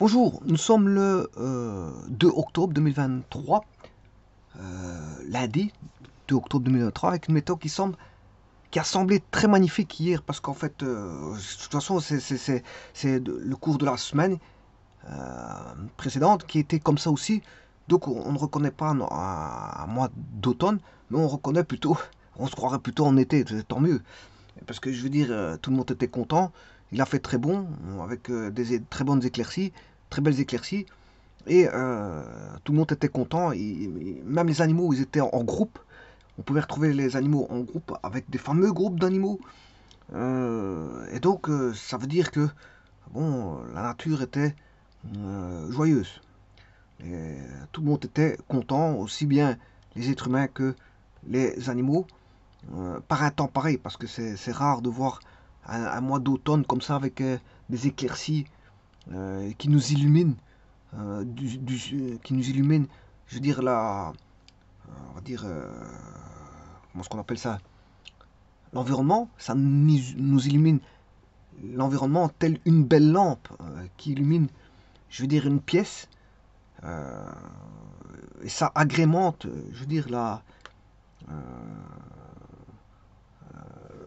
Bonjour, nous sommes le 2 octobre 2023, lundi 2 octobre 2023, avec une météo qui a semblé très magnifique hier, parce qu'en fait, de toute façon, c'est le cours de la semaine précédente qui était comme ça aussi. Donc on ne reconnaît pas un mois d'automne, mais on reconnaît plutôt, on se croirait plutôt en été, tant mieux. Parce que je veux dire, tout le monde était content. Il a fait très bon, avec des très bonnes éclaircies, très belles éclaircies. Et tout le monde était content. Même les animaux, ils étaient en groupe. On pouvait retrouver les animaux en groupe avec des fameux groupes d'animaux. Et donc, ça veut dire que bon, la nature était joyeuse. Et tout le monde était content, aussi bien les êtres humains que les animaux. Par un temps pareil, parce que c'est rare de voir un mois d'automne comme ça avec des éclaircies qui nous illuminent, qui nous illuminent, je veux dire on va dire, comment est-ce qu'on appelle ça, l'environnement, ça nous illumine l'environnement tel une belle lampe qui illumine, je veux dire, une pièce, euh, et ça agrémente, je veux dire,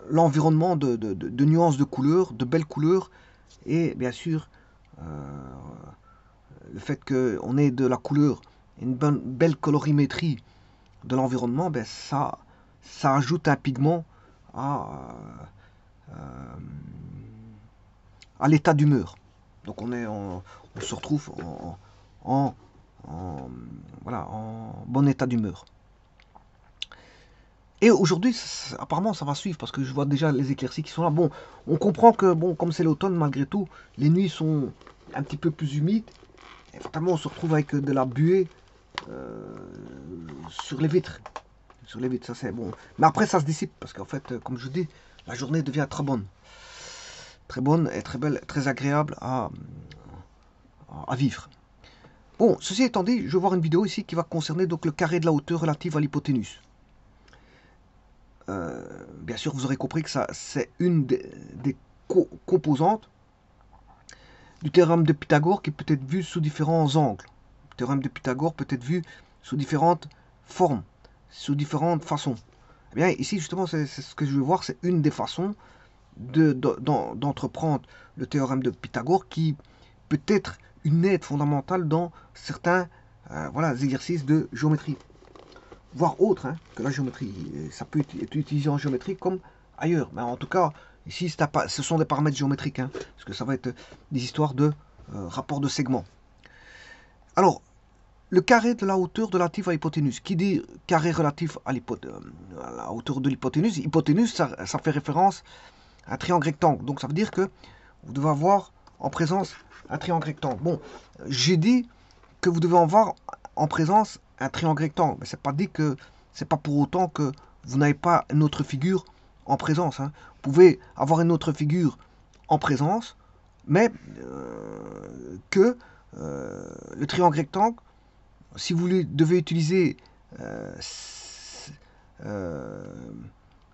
l'environnement de nuances de couleurs, de belles couleurs, et bien sûr, le fait qu'on ait de la couleur, une belle colorimétrie de l'environnement, ben ça ajoute un pigment à, à l'état d'humeur. Donc on se retrouve en, en, voilà, en bon état d'humeur. Et aujourd'hui, apparemment, ça va suivre parce que je vois déjà les éclaircies qui sont là. Bon, on comprend que, bon, comme c'est l'automne, malgré tout, les nuits sont un petit peu plus humides. Et fatalement, on se retrouve avec de la buée euh, sur les vitres. Sur les vitres, ça c'est bon. Mais après, ça se dissipe parce qu'en fait, comme je dis, la journée devient très bonne. Très bonne et très belle, très agréable à vivre. Bon, ceci étant dit, je vais voir une vidéo ici qui va concerner donc le carré de la hauteur relative à l'hypoténuse. Bien sûr, vous aurez compris que ça, c'est une des composantes du théorème de Pythagore qui peut être vu sous différents angles. Le théorème de Pythagore peut être vu sous différentes formes, sous différentes façons. Eh bien, ici, justement, c'est ce que je veux voir, c'est une des façons d'entreprendre le théorème de Pythagore qui peut être une aide fondamentale dans certains voilà, exercices de géométrie, voire autres hein, que la géométrie. Ça peut être utilisé en géométrie comme ailleurs. Mais en tout cas, ici, ce sont des paramètres géométriques, hein, parce que ça va être des histoires de rapport de segments. Alors, le carré de la hauteur relative à l'hypoténuse. Qui dit carré relatif à la hauteur de l'hypoténuse? Hypoténuse, ça fait référence à un triangle rectangle. Donc ça veut dire que vous devez avoir en présence un triangle rectangle. Bon, j'ai dit que vous devez avoir en présence un triangle rectangle. Mais c'est pas dit que c'est pas pour autant que vous n'avez pas une autre figure en présence. Hein. Vous pouvez avoir une autre figure en présence, mais que le triangle rectangle, si vous devez utiliser euh, euh,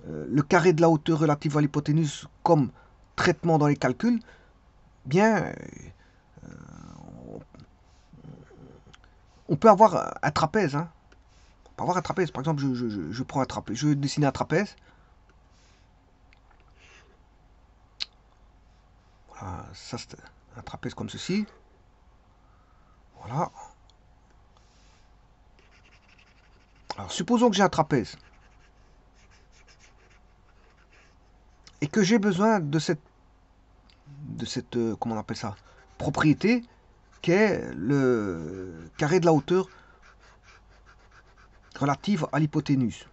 le carré de la hauteur relative à l'hypoténuse comme traitement dans les calculs, bien, on peut avoir un trapèze. Hein. On peut avoir un trapèze. Par exemple, je prends un trapèze, je vais dessiner un trapèze. Voilà, ça c'est un trapèze comme ceci. Voilà. Alors, supposons que j'ai un trapèze et que j'ai besoin de cette comment on appelle ça, propriété qu'est le carré de la hauteur relative à l'hypoténuse.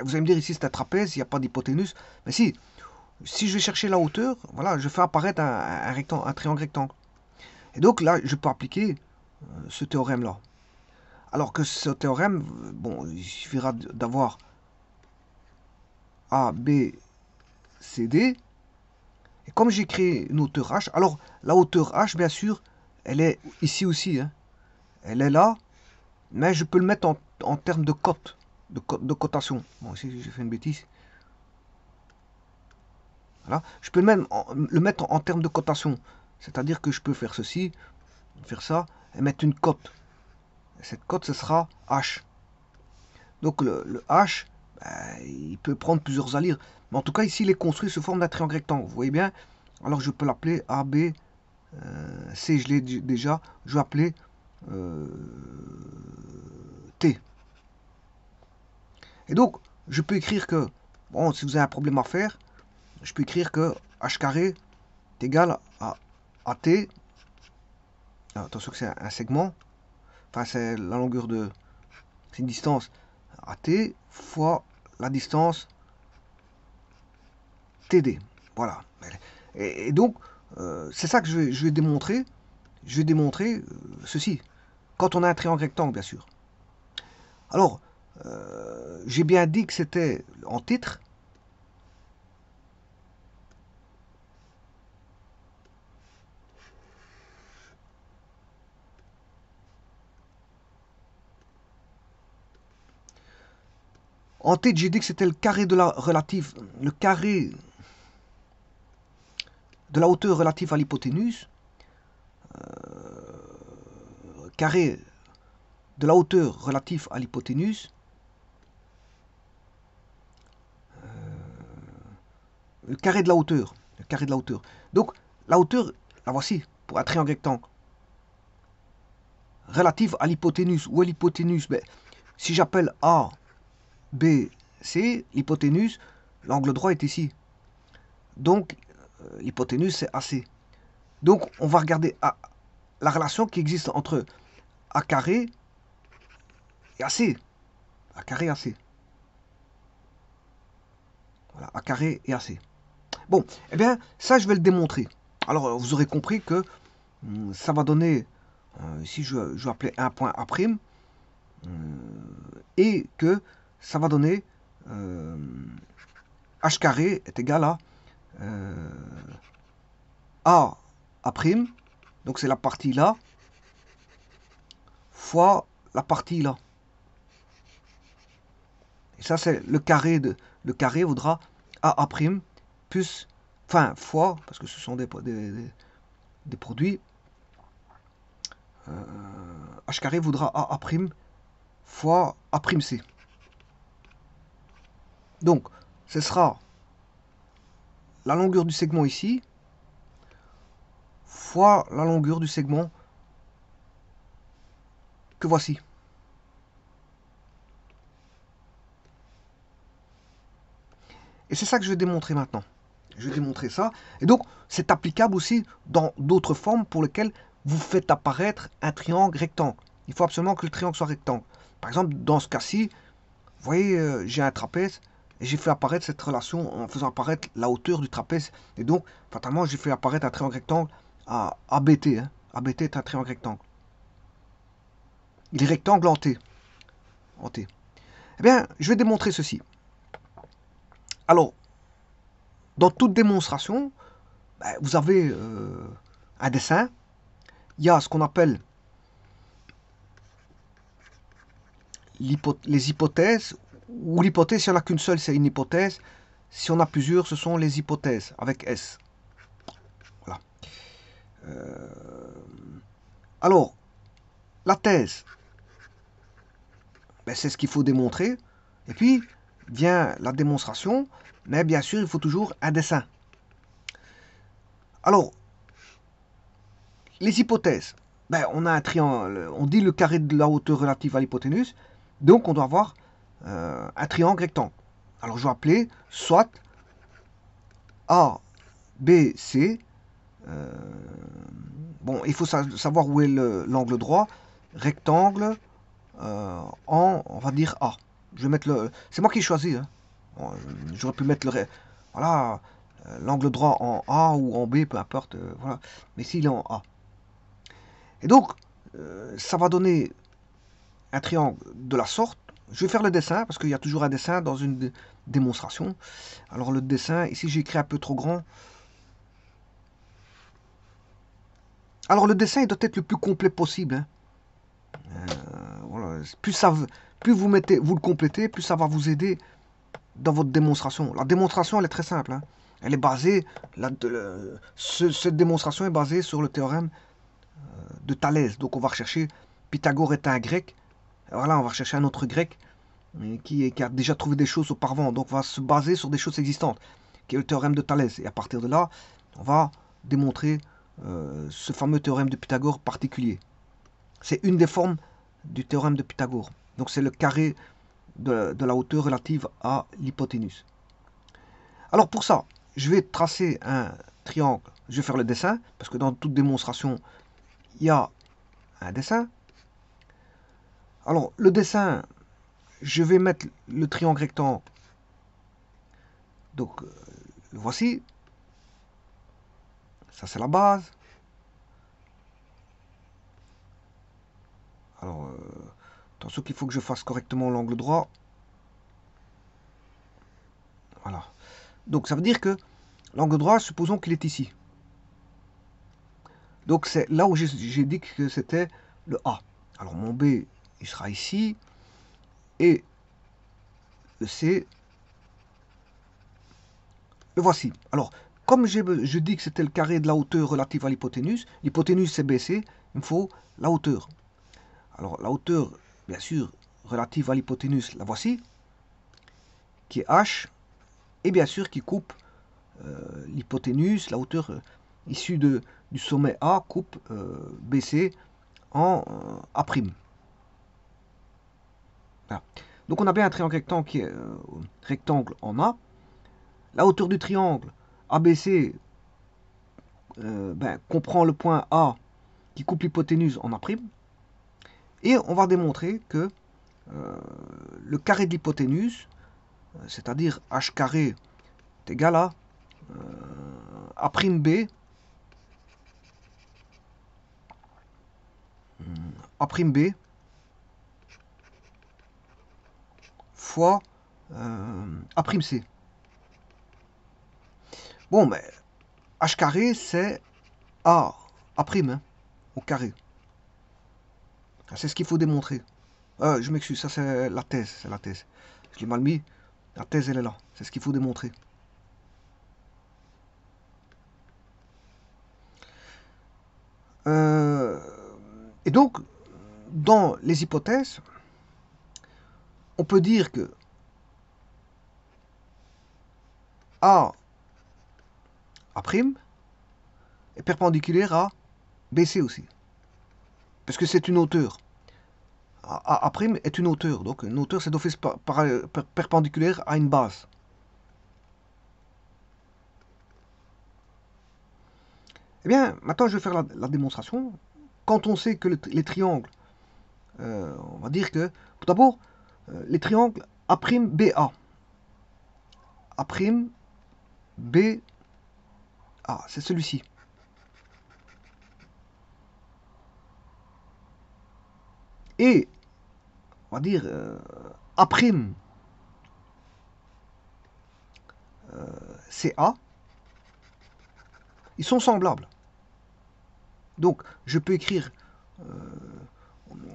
Vous allez me dire ici c'est un trapèze, il n'y a pas d'hypoténuse. Mais si je vais chercher la hauteur, voilà, je fais apparaître un triangle rectangle. Et donc là, je peux appliquer ce théorème-là. Alors que ce théorème, bon, il suffira d'avoir A, B, C, D. Et comme j'ai créé une hauteur H, alors la hauteur H, bien sûr, elle est ici aussi. Hein. Elle est là, mais je peux le mettre en termes de cote, de cotation. Bon, ici j'ai fait une bêtise. Voilà. Je peux même le mettre en termes de cotation. C'est-à-dire que je peux faire ceci. faire ça et mettre une cote. Et cette cote, ce sera H. Donc le H, il peut prendre plusieurs allures. Mais en tout cas, ici, il est construit sous forme d'un triangle rectangle. Vous voyez bien? Alors je peux l'appeler AB, C, je l'ai déjà. Je vais appeler T. Et donc, je peux écrire que, bon, si vous avez un problème à faire, je peux écrire que H carré est égal à AT. Alors, attention que c'est un segment. Enfin, c'est la longueur de... C'est une distance AT fois la distance TD. Voilà. Et donc, c'est ça que je vais démontrer. Je vais démontrer ceci. Quand on a un triangle rectangle, bien sûr. Alors, j'ai bien dit que c'était en titre. En titre, j'ai dit que c'était le carré de la relative, le carré de la hauteur relative à l'hypoténuse, carré de la hauteur relative à l'hypoténuse, le carré de la hauteur, le carré de la hauteur. Donc, la hauteur, la voici, pour un triangle rectangle, relative à l'hypoténuse. Où est l'hypoténuse? Ben, si j'appelle A, B, C, l'hypoténuse, l'angle droit est ici. Donc, l'hypoténuse, c'est AC. Donc, on va regarder la relation qui existe entre A carré et AC. A carré et AC. Voilà, A carré et AC. Bon, eh bien, ça, je vais le démontrer. Alors, vous aurez compris que ça va donner, ici, je vais appeler un point A', et que ça va donner H carré est égal à A A', donc c'est la partie là, fois la partie là. Et ça, c'est le carré vaudra A' plus, enfin, fois, parce que ce sont des produits, H carré vaudra A' fois A'C. Donc, ce sera la longueur du segment ici, fois la longueur du segment que voici. Et c'est ça que je vais démontrer maintenant. Je vais démontrer ça. Et donc, c'est applicable aussi dans d'autres formes pour lesquelles vous faites apparaître un triangle rectangle. Il faut absolument que le triangle soit rectangle. Par exemple, dans ce cas-ci, vous voyez, j'ai un trapèze et j'ai fait apparaître cette relation en faisant apparaître la hauteur du trapèze. Et donc, fatalement, j'ai fait apparaître un triangle rectangle à ABT. Hein. ABT est un triangle rectangle. Il est rectangle en T. En T. Eh bien, je vais démontrer ceci. Alors, dans toute démonstration, vous avez un dessin. Il y a ce qu'on appelle les hypothèses, ou l'hypothèse, si on n'a qu'une seule, c'est une hypothèse. Si on a plusieurs, ce sont les hypothèses, avec S. Voilà. Alors, la thèse, c'est ce qu'il faut démontrer. Et puis, vient la démonstration, mais bien sûr, il faut toujours un dessin. Alors, les hypothèses, on a un triangle, on dit le carré de la hauteur relative à l'hypoténuse, donc on doit avoir un triangle rectangle. Alors je vais appeler soit A, B, C. Bon, il faut savoir où est l'angle droit. Rectangle on va dire A. Je vais mettre le. C'est moi qui ai choisi. Hein. Bon, j'aurais pu mettre le. Voilà, l'angle droit en A ou en B, peu importe. Voilà. Mais ici, il est en A. Et donc, ça va donner un triangle de la sorte. Je vais faire le dessin, parce qu'il y a toujours un dessin dans une démonstration. Alors le dessin, ici j'ai écrit un peu trop grand. Alors le dessin, il doit être le plus complet possible. Hein. Voilà. Plus vous le complétez, plus ça va vous aider dans votre démonstration. La démonstration, elle est très simple. Hein. Elle est basée, cette démonstration est basée sur le théorème de Thalès. Donc on va rechercher, Pythagore est un grec. Voilà, on va rechercher un autre grec qui a déjà trouvé des choses auparavant. Donc on va se baser sur des choses existantes, qui est le théorème de Thalès. Et à partir de là, on va démontrer ce fameux théorème de Pythagore particulier. C'est une des formes du théorème de Pythagore. Donc c'est le carré de la hauteur relative à l'hypoténuse. Alors pour ça, je vais tracer un triangle. Je vais faire le dessin, parce que dans toute démonstration, il y a un dessin. Alors le dessin, je vais mettre le triangle rectangle. Donc le voici. Ça c'est la base. Alors attention qu'il faut que je fasse correctement l'angle droit. Voilà. Donc ça veut dire que l'angle droit, supposons qu'il est ici. Donc c'est là où j'ai dit que c'était le A. Alors mon B, il sera ici. Et le C, le voici. Alors, comme je dis que c'était le carré de la hauteur relative à l'hypoténuse c'est BC, il me faut la hauteur. Alors la hauteur, bien sûr, relative à l'hypoténuse, la voici, qui est H, et bien sûr qui coupe l'hypoténuse, la hauteur issue du sommet A, coupe BC en A'. Voilà. Donc on a bien un triangle rectangle qui est rectangle en A. La hauteur du triangle ABC comprend le point A qui coupe l'hypoténuse en A'. Et on va démontrer que le carré de l'hypoténuse, c'est-à-dire h carré est égal à A'B A'B fois A'C. Bon, mais h carré, c'est A', hein, au carré. C'est ce qu'il faut démontrer. Je m'excuse, ça c'est la thèse, Je l'ai mal mis. La thèse, elle est là. C'est ce qu'il faut démontrer. Et donc, dans les hypothèses, on peut dire que A' est perpendiculaire à BC aussi. Parce que c'est une hauteur. A' est une hauteur. Donc une hauteur, c'est d'office perpendiculaire à une base. Eh bien, maintenant je vais faire la démonstration. Quand on sait que les triangles, on va dire que, tout d'abord, les triangles A'BA. A'BA, c'est celui-ci. Et, on va dire, CA, ils sont semblables. Donc, je peux écrire...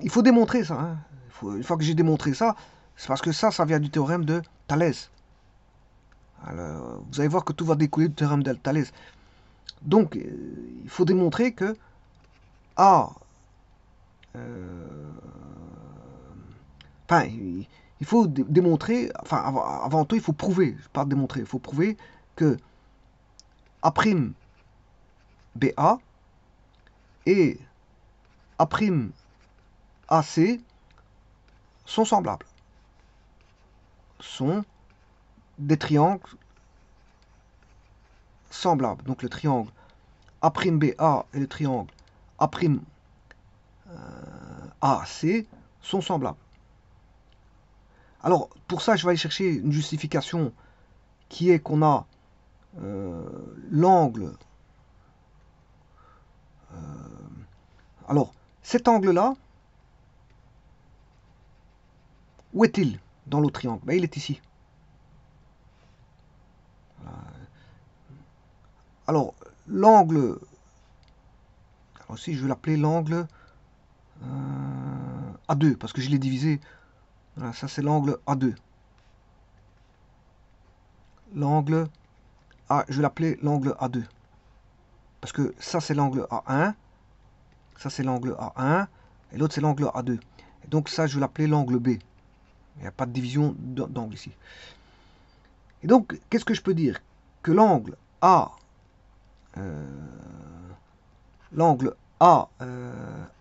il faut démontrer ça. Hein. Une fois que j'ai démontré ça, c'est parce que ça vient du théorème de Thalès. Alors, vous allez voir que tout va découler du théorème de Thalès. Donc, il faut démontrer que A... enfin, il faut démontrer... Enfin, avant tout, il faut prouver. Pas démontrer. Il faut prouver que A'BA et A'AC sont semblables. Sont des triangles semblables. Donc le triangle A'BA et le triangle A'AC sont semblables. Alors pour ça, je vais aller chercher une justification qui est qu'on a l'angle. Alors cet angle-là, où est-il dans l'autre triangle? Ben, il est ici. Alors, l'angle, alors aussi je vais l'appeler l'angle A2, parce que je l'ai divisé. Voilà, ça c'est l'angle A2. L'angle A, je vais l'appeler l'angle A2. Parce que ça c'est l'angle A1, Ça, c'est l'angle A1. Et l'autre, c'est l'angle A2. Et donc, ça, je vais l'appeler l'angle B. Il n'y a pas de division d'angle ici. Et donc, qu'est-ce que je peux dire? Que l'angle A,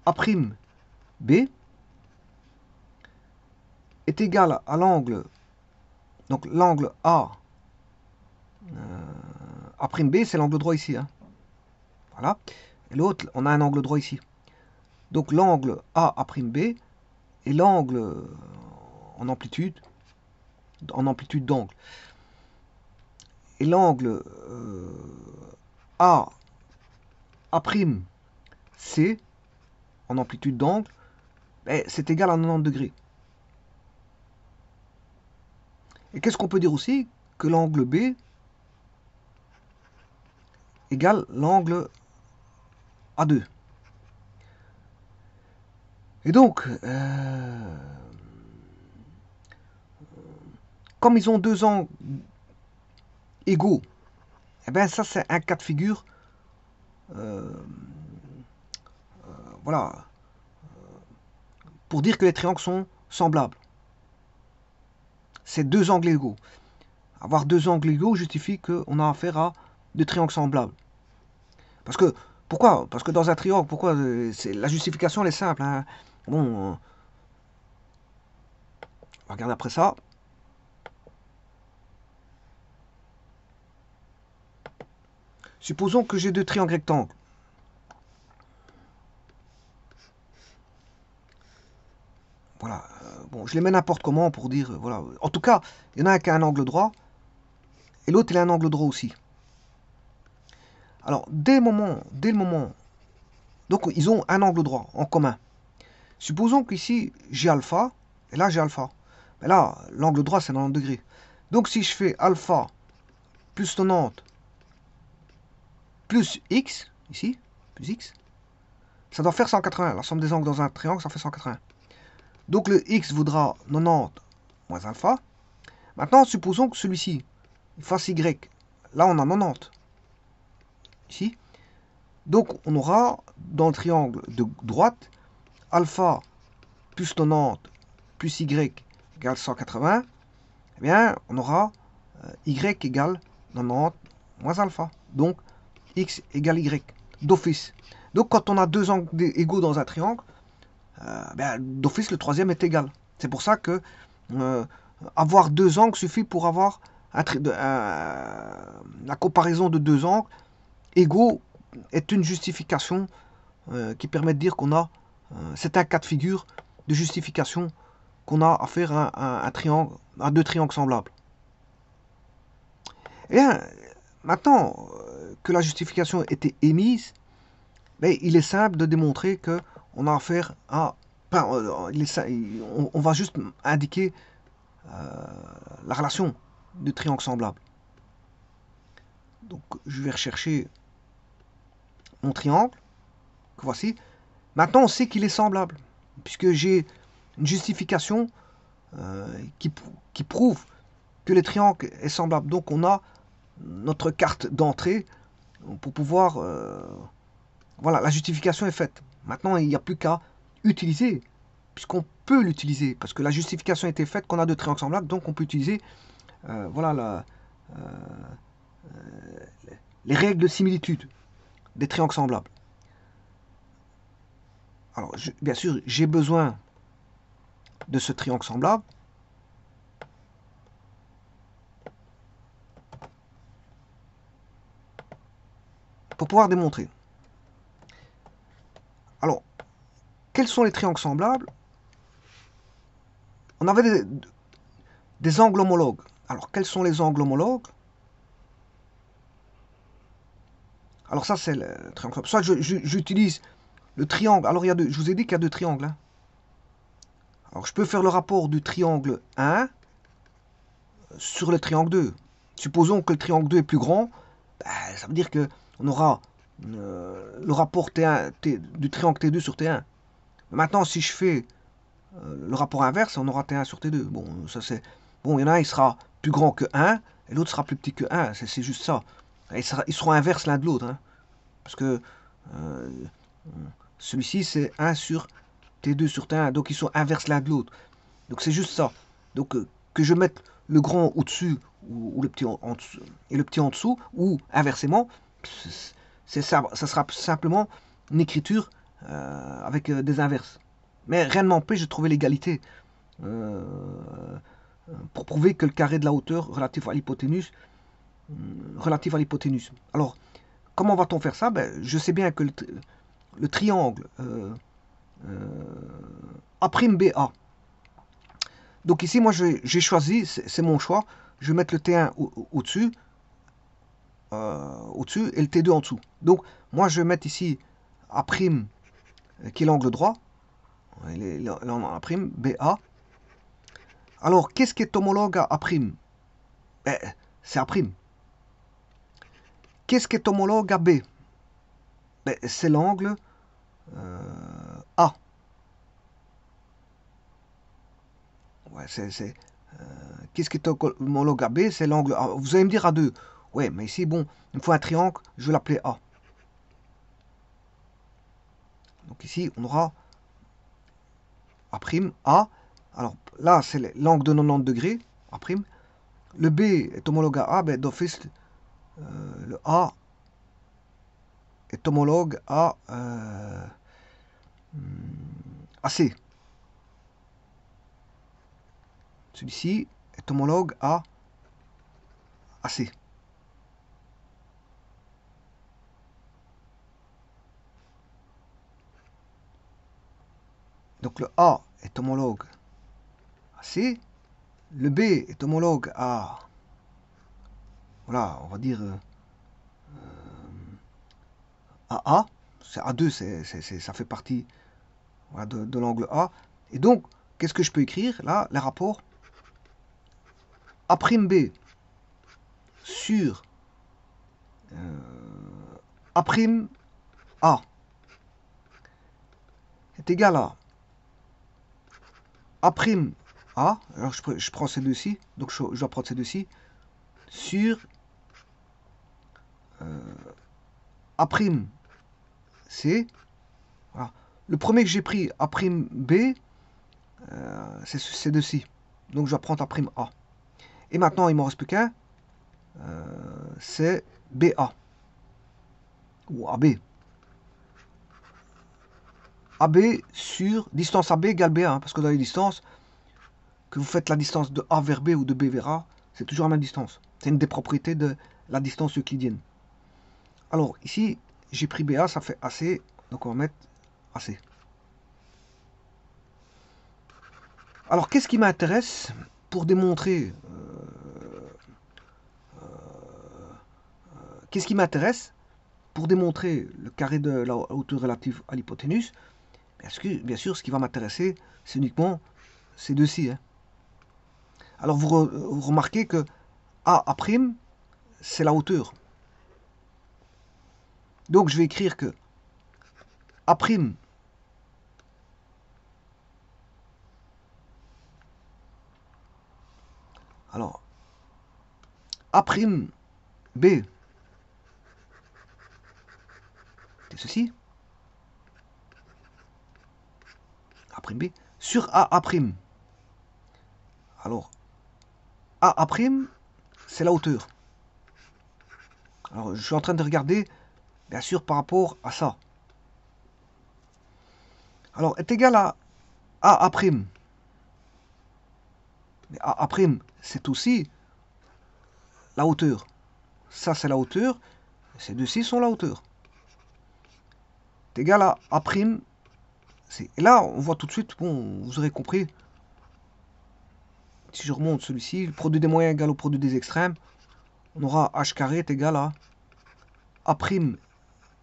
A'B est égal à l'angle, donc l'angle A'B, c'est l'angle droit ici. Hein. Voilà. Et l'autre, on a un angle droit ici. Donc l'angle A'B est l'angle en amplitude d'angle. Et l'angle A'C en amplitude d'angle, ben, c'est égal à 90 degrés. Et qu'est-ce qu'on peut dire aussi? Que l'angle B égale l'angle A2. Et donc, comme ils ont deux angles égaux, eh bien ça c'est un cas de figure, voilà, pour dire que les triangles sont semblables. C'est deux angles égaux. Avoir deux angles égaux justifie qu'on a affaire à deux triangles semblables. Parce que, pourquoi? Parce que dans un triangle, pourquoi? La justification elle est simple. Hein. Bon, on va regarder après ça. Supposons que j'ai deux triangles rectangles. Voilà. Bon, je les mets n'importe comment pour dire, voilà. En tout cas, il y en a un qui a un angle droit, et l'autre il a un angle droit aussi. Alors, dès le moment, donc ils ont un angle droit en commun. Supposons qu'ici j'ai alpha, et là j'ai alpha. Mais là, l'angle droit c'est 90 degrés. Donc si je fais alpha plus 90 plus x, ici, plus x, ça doit faire 180. La somme des angles dans un triangle, ça fait 180. Donc le x vaudra 90 moins alpha. Maintenant, supposons que celui-ci fasse y. Là, on a 90. Ici. Donc, on aura dans le triangle de droite, alpha plus 90 plus y égale 180. Eh bien, on aura y égale 90 moins alpha. Donc, x égale y, d'office. Donc, quand on a deux angles égaux dans un triangle, d'office, le troisième est égal. C'est pour ça que avoir deux angles suffit pour avoir la comparaison de deux angles égaux est une justification qui permet de dire qu'on a, c'est un cas de figure de justification qu'on a affaire à un triangle, à deux triangles semblables. Et bien, maintenant que la justification était émise, mais il est simple de démontrer que on a affaire à, on va juste indiquer la relation de triangles semblables. Donc je vais rechercher mon triangle, que voici. Maintenant on sait qu'il est semblable, puisque j'ai une justification qui prouve que le triangle est semblable. Donc on a notre carte d'entrée pour pouvoir... voilà, la justification est faite. Maintenant il n'y a plus qu'à utiliser, puisqu'on peut l'utiliser, parce que la justification a été faite qu'on a deux triangles semblables, donc on peut utiliser voilà, les règles de similitude des triangles semblables. Alors, bien sûr, j'ai besoin de ce triangle semblable. Pour pouvoir démontrer. Alors, quels sont les triangles semblables? On avait des angles homologues. Alors, quels sont les angles homologues? Alors ça, c'est le triangle. Soit j'utilise le triangle. Alors, je vous ai dit qu'il y a deux triangles. Hein. Alors, je peux faire le rapport du triangle 1 sur le triangle 2. Supposons que le triangle 2 est plus grand. Ben, ça veut dire qu'on aura le rapport du triangle T2 sur T1. Maintenant, si je fais le rapport inverse, on aura T1 sur T2. Bon, ça c'est... Bon, il y en a un, il sera plus grand que 1, et l'autre sera plus petit que 1. C'est juste ça. Ils seront inverses l'un de l'autre. Hein, parce que Celui-ci, c'est 1 sur T2 sur T1. Donc, ils sont inverses l'un de l'autre. Donc, c'est juste ça. Donc, que je mette le grand au-dessus ou le petit en dessous, et le petit en dessous, ou inversement, ça sera simplement une écriture avec des inverses. Mais rien ne m'empêche de trouver l'égalité euh, pour prouver que le carré de la hauteur relatif à l'hypoténuse. Alors, comment va-t-on faire ça? Ben, je sais bien que le triangle A'Ba. Donc ici, moi, j'ai choisi, c'est mon choix, je vais mettre le T1 au-dessus, au-dessus et le T2 en dessous. Donc, moi, je vais mettre ici A', qui est l'angle droit, l'angle A', BA. Alors, qu'est-ce qui est homologue à A'? Ben, c'est A'. Qu'est-ce qui est homologue à B? Ben, c'est l'angle A. Ouais, qu'est-ce qui est homologue à B? C'est l'angle A. Vous allez me dire A2. Ouais, mais ici, bon, il me faut un triangle, je vais l'appeler A. Donc ici, on aura A', A. Alors là, c'est l'angle de 90 degrés, A'. Le B est homologue à A, ben, d'office, le A est homologue à AC. Celui-ci est homologue à AC. Donc le A est homologue à C. Le B est homologue à, voilà, on va dire à A. C'est A2, ça fait partie, voilà, de l'angle A. Et donc, qu'est-ce que je peux écrire là? Les rapports A'B sur A'A est égal à A'. Alors je prends ces deux-ci, donc je dois prendre ces deux-ci, sur A'C. Voilà. Le premier que j'ai pris, A'B, c'est ces deux-ci. Donc je dois prendre A'A. Et maintenant, il ne m'en reste plus qu'un, c'est BA, ou AB. AB sur distance AB égale B1, hein, parce que dans les distances, que vous faites la distance de A vers B ou de B vers A, c'est toujours la même distance. C'est une des propriétés de la distance euclidienne. Alors ici, j'ai pris BA, ça fait AC, donc on va mettre AC. Alors qu'est-ce qui m'intéresse pour démontrer qu'est-ce qui m'intéresse pour démontrer le carré de la hauteur relative à l'hypoténuse? Bien sûr, ce qui va m'intéresser, c'est uniquement ces deux-ci. Hein. Alors vous remarquez que A', c'est la hauteur. Donc je vais écrire que A', alors A'B, c'est ceci, A'B, sur A'. Alors A', c'est la hauteur. Alors je suis en train de regarder, bien sûr, par rapport à ça. Alors est égal à A'. Mais A', c'est aussi la hauteur. Ça, c'est la hauteur. Ces deux-ci sont la hauteur. C'est égal à A'. Et là, on voit tout de suite, bon, vous aurez compris. Si je remonte celui-ci, le produit des moyens égal au produit des extrêmes, on aura h carré est égal à A'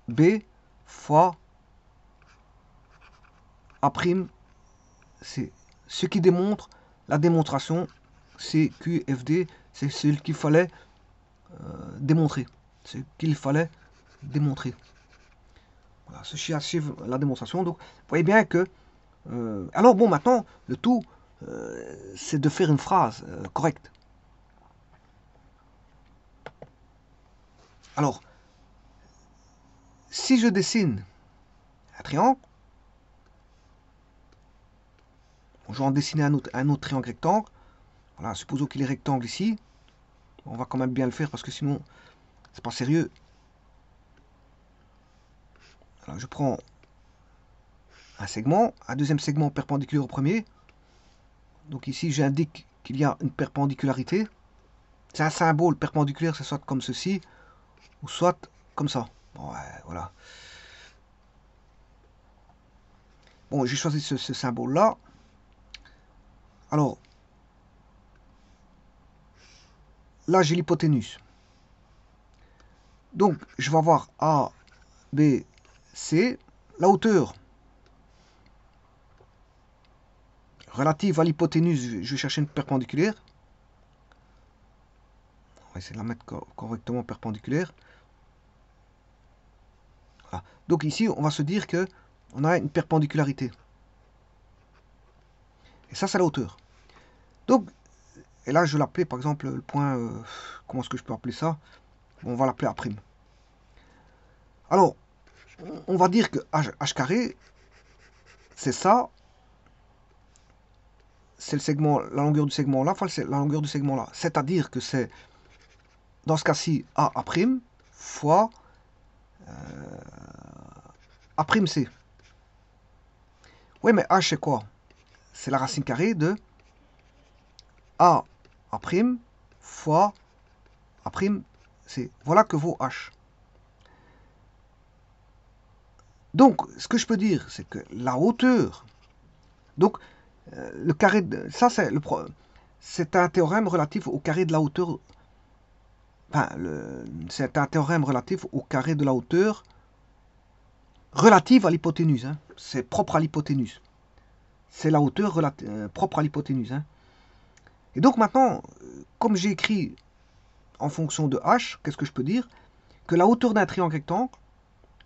B fois A'. C'est ce qui démontre la démonstration CQFD. C'est ce qu'il fallait démontrer. Ce qu'il fallait démontrer. Voilà, ceci achève la démonstration. Donc, vous voyez bien que... alors bon, maintenant, le tout, c'est de faire une phrase correcte. Alors, si je dessine un triangle. Je vais en dessiner un autre triangle rectangle. Voilà, supposons qu'il est rectangle ici. On va quand même bien le faire parce que sinon, c'est pas sérieux. Alors, je prends un segment, un deuxième segment perpendiculaire au premier. Donc ici, j'indique qu'il y a une perpendicularité. C'est un symbole perpendiculaire, c'est soit comme ceci, ou soit comme ça. Bon, ouais, voilà. Bon, j'ai choisi ce symbole-là. Alors, là, j'ai l'hypoténuse. Donc, je vais avoir A, B, C. La hauteur relative à l'hypoténuse, je vais chercher une perpendiculaire. On va essayer de la mettre correctement perpendiculaire. Voilà. Donc ici, on va se dire que on a une perpendicularité. Et ça, c'est la hauteur. Donc, et là, je vais l'appeler, par exemple, le point... comment est-ce que je peux appeler ça? Bon, on va l'appeler A'. Alors, on va dire que h carré, c'est ça. C'est le segment, la longueur du segment là, enfin, c'est la longueur du segment là. C'est-à-dire que c'est, dans ce cas-ci, A' fois A'C. Oui, mais h, c'est quoi? C'est la racine carrée de A' fois A'C. Voilà que vaut h. Donc, ce que je peux dire, c'est que la hauteur... Donc, le carré de... Ça, c'est un théorème relatif au carré de la hauteur... Enfin, c'est un théorème relatif au carré de la hauteur relative à l'hypoténuse. Hein. C'est propre à l'hypoténuse. C'est la hauteur propre à l'hypoténuse. Hein. Et donc maintenant, comme j'ai écrit en fonction de h, qu'est-ce que je peux dire? Que la hauteur d'un triangle rectangle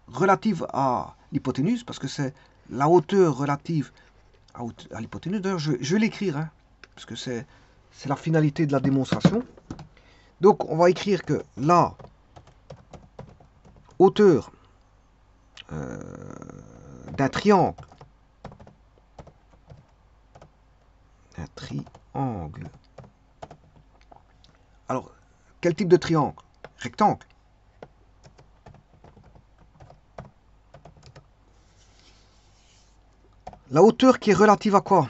relative à l'hypoténuse, parce que c'est la hauteur relative à l'hypoténuse, d'ailleurs je vais l'écrire, hein, parce que c'est la finalité de la démonstration. Donc on va écrire que la hauteur d'un triangle, alors quel type de triangle? Rectangle. La hauteur qui est relative à quoi?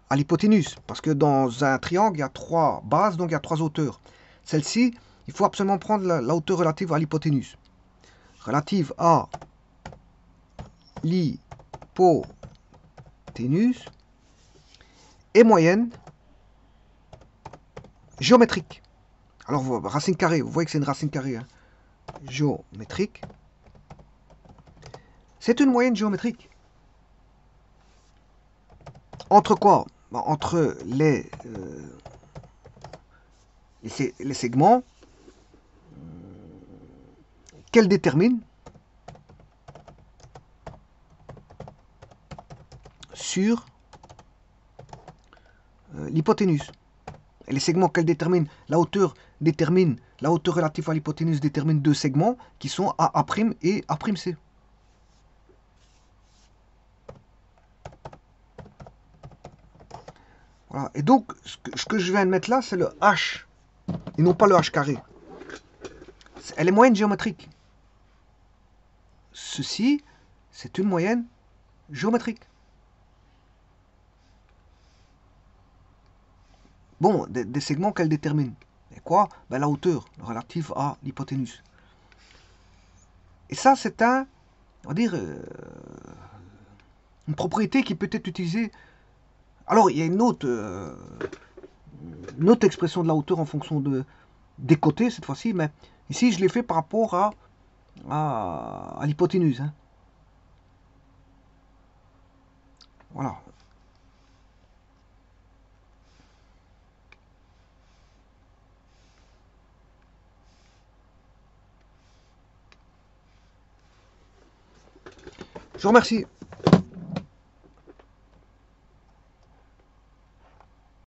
À l'hypoténuse, parce que dans un triangle, il y a 3 bases, donc il y a 3 hauteurs. Celle-ci, il faut absolument prendre la hauteur relative à l'hypoténuse. Relative à l'hypoténuse et moyenne géométrique. Alors, racine carrée, vous voyez que c'est une racine carrée. Hein. Géométrique. C'est une moyenne géométrique. Entre quoi? Entre les segments qu'elle détermine sur l'hypoténuse. Et les segments qu'elle détermine, la hauteur relative à l'hypoténuse détermine 2 segments qui sont AA' et A'C. Voilà. Et donc, ce que je viens de mettre là, c'est le H, et non pas le H carré. Elle est moyenne géométrique. Ceci, c'est une moyenne géométrique. Bon, des segments qu'elle détermine. Et quoi? Ben, la hauteur relative à l'hypoténuse. Et ça, c'est on va dire, une propriété qui peut être utilisée. Alors, il y a une autre expression de la hauteur en fonction des côtés, cette fois-ci, mais ici, je l'ai fait par rapport à l'hypoténuse. Hein. Voilà. Je vous remercie.